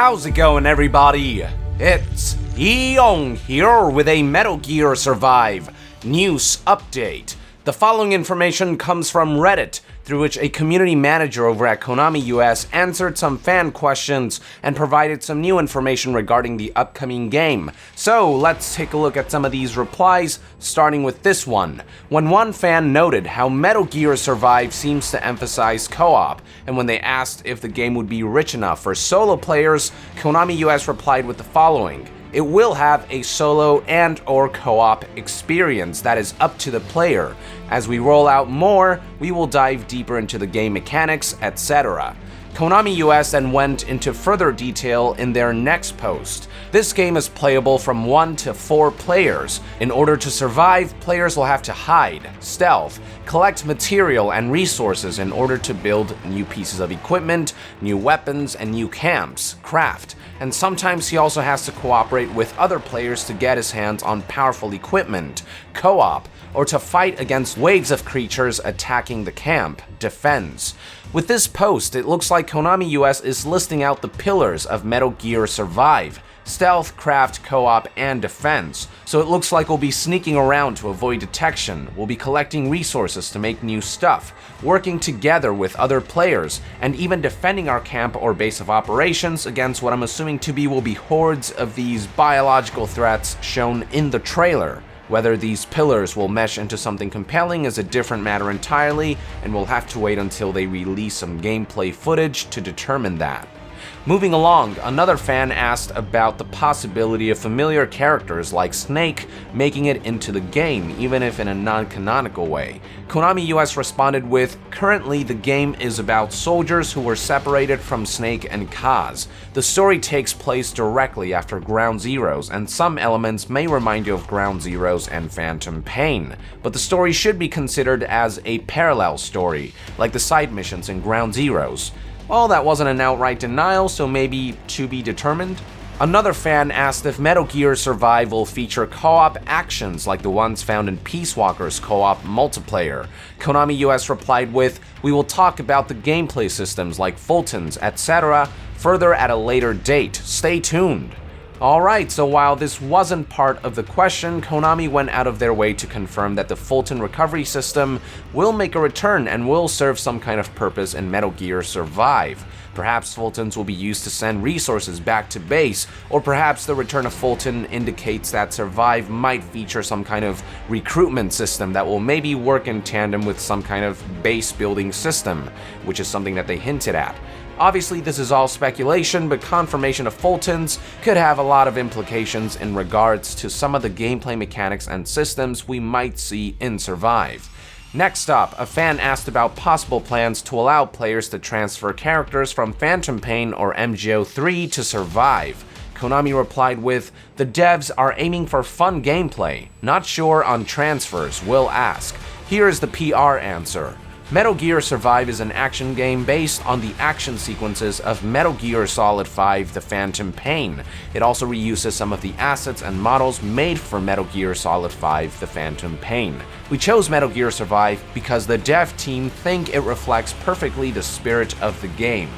How's it going, everybody? It's Young here with a Metal Gear Survive news update. The following information comes from Reddit, through which a community manager over at Konami US answered some fan questions and provided some new information regarding the upcoming game. So let's take a look at some of these replies, starting with this one. When one fan noted how Metal Gear Survive seems to emphasize co-op, and when they asked if the game would be rich enough for solo players, Konami US replied with the following. It will have a solo and/or co-op experience that is up to the player. As we roll out more, we will dive deeper into the game mechanics, etc. Konami US then went into further detail in their next post. This game is playable from 1 to 4 players. In order to survive, players will have to hide, stealth, collect material and resources in order to build new pieces of equipment, new weapons, and new camps, craft. And sometimes he also has to cooperate with other players to get his hands on powerful equipment, co-op, or to fight against waves of creatures attacking the camp, defense. With this post, it looks like Konami US is listing out the pillars of Metal Gear Survive: stealth, craft, co-op, and defense. So it looks like we'll be sneaking around to avoid detection, we'll be collecting resources to make new stuff, working together with other players, and even defending our camp or base of operations against what I'm assuming to be will be hordes of these biological threats shown in the trailer. Whether these pillars will mesh into something compelling is a different matter entirely, and we'll have to wait until they release some gameplay footage to determine that. Moving along, another fan asked about the possibility of familiar characters like Snake making it into the game, even if in a non-canonical way. Konami US responded with, currently the game is about soldiers who were separated from Snake and Kaz. The story takes place directly after Ground Zeroes, and some elements may remind you of Ground Zeroes and Phantom Pain, but the story should be considered as a parallel story, like the side missions in Ground Zeroes. Well, that wasn't an outright denial, so maybe to be determined. Another fan asked if Metal Gear Survive will feature co-op actions like the ones found in Peace Walker's co-op multiplayer. Konami US replied with, we will talk about the gameplay systems like Fulton's, etc. further at a later date. Stay tuned. Alright, so while this wasn't part of the question, Konami went out of their way to confirm that the Fulton recovery system will make a return and will serve some kind of purpose in Metal Gear Survive. Perhaps Fultons will be used to send resources back to base, or perhaps the return of Fulton indicates that Survive might feature some kind of recruitment system that will maybe work in tandem with some kind of base building system, which is something that they hinted at. Obviously, this is all speculation, but confirmation of Fulton's could have a lot of implications in regards to some of the gameplay mechanics and systems we might see in Survive. Next up, a fan asked about possible plans to allow players to transfer characters from Phantom Pain or MGO3 to Survive. Konami replied with, the devs are aiming for fun gameplay. Not sure on transfers, will ask. Here is the PR answer. Metal Gear Survive is an action game based on the action sequences of Metal Gear Solid 5: The Phantom Pain. It also reuses some of the assets and models made for Metal Gear Solid 5: The Phantom Pain. We chose Metal Gear Survive because the dev team think it reflects perfectly the spirit of the game.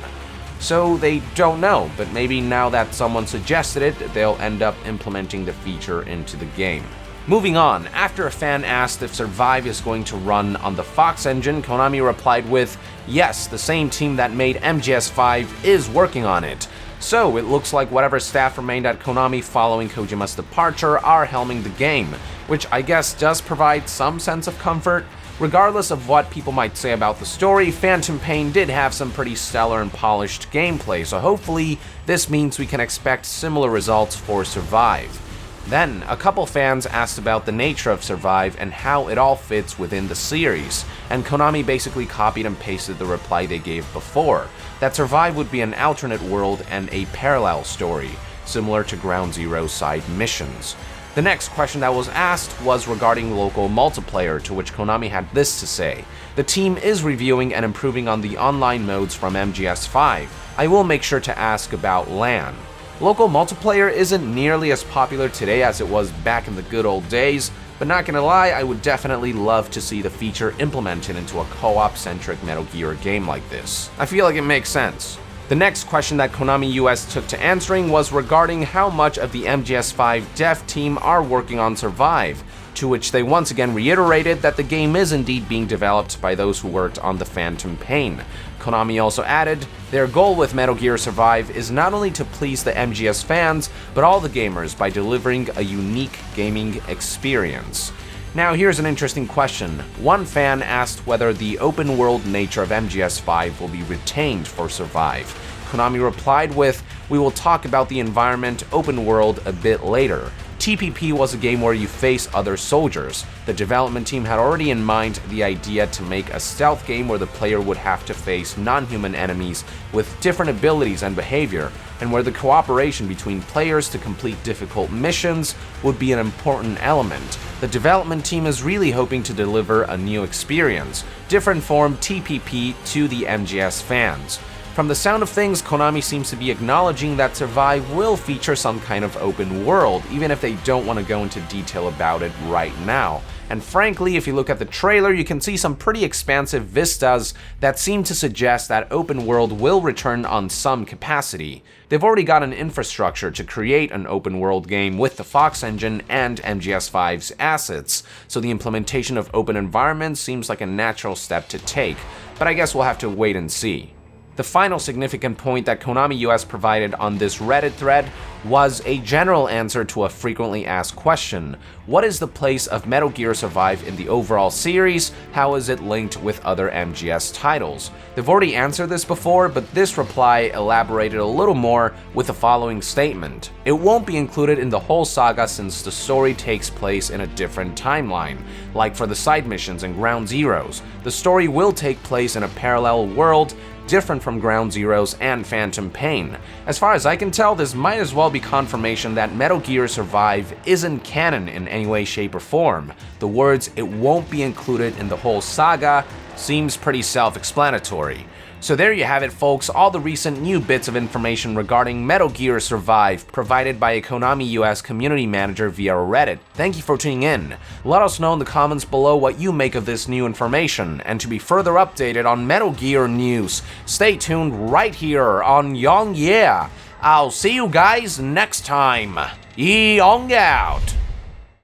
So they don't know, but maybe now that someone suggested it, they'll end up implementing the feature into the game. Moving on, after a fan asked if Survive is going to run on the Fox engine, Konami replied with, yes, the same team that made MGS5 is working on it. So it looks like whatever staff remained at Konami following Kojima's departure are helming the game, which I guess does provide some sense of comfort. Regardless of what people might say about the story, Phantom Pain did have some pretty stellar and polished gameplay, so hopefully this means we can expect similar results for Survive. Then, a couple fans asked about the nature of Survive and how it all fits within the series, and Konami basically copied and pasted the reply they gave before, that Survive would be an alternate world and a parallel story, similar to Ground Zero side missions. The next question that was asked was regarding local multiplayer, to which Konami had this to say. The team is reviewing and improving on the online modes from MGS5. I will make sure to ask about LAN. Local multiplayer isn't nearly as popular today as it was back in the good old days, but not gonna lie, I would definitely love to see the feature implemented into a co-op centric Metal Gear game like this. I feel like it makes sense. The next question that Konami US took to answering was regarding how much of the MGS5 dev team are working on Survive, to which they once again reiterated that the game is indeed being developed by those who worked on the Phantom Pain. Konami also added, their goal with Metal Gear Survive is not only to please the MGS fans, but all the gamers by delivering a unique gaming experience. Now here's an interesting question. One fan asked whether the open world nature of MGS5 will be retained for Survive. Konami replied with, we will talk about the environment open world a bit later. TPP was a game where you face other soldiers. The development team had already in mind the idea to make a stealth game where the player would have to face non-human enemies with different abilities and behavior, and where the cooperation between players to complete difficult missions would be an important element. The development team is really hoping to deliver a new experience, different from TPP to the MGS fans. From the sound of things, Konami seems to be acknowledging that Survive will feature some kind of open world, even if they don't want to go into detail about it right now. And frankly, if you look at the trailer, you can see some pretty expansive vistas that seem to suggest that open world will return on some capacity. They've already got an infrastructure to create an open world game with the Fox engine and MGS5's assets, so the implementation of open environments seems like a natural step to take, but I guess we'll have to wait and see. The final significant point that Konami US provided on this Reddit thread was a general answer to a frequently asked question. What is the place of Metal Gear Survive in the overall series? How is it linked with other MGS titles? They've already answered this before, but this reply elaborated a little more with the following statement. It won't be included in the whole saga since the story takes place in a different timeline. Like for the side missions and Ground Zeroes, the story will take place in a parallel world different from Ground Zeroes and Phantom Pain. As far as I can tell, this might as well be confirmation that Metal Gear Survive isn't canon in any way, shape, or form. The words, it won't be included in the whole saga, seems pretty self-explanatory. So there you have it, folks, all the recent new bits of information regarding Metal Gear Survive provided by a Konami US community manager via Reddit. Thank you for tuning in. Let us know in the comments below what you make of this new information, and to be further updated on Metal Gear news, stay tuned right here on Young Yeah. I'll see you guys next time. Yong out.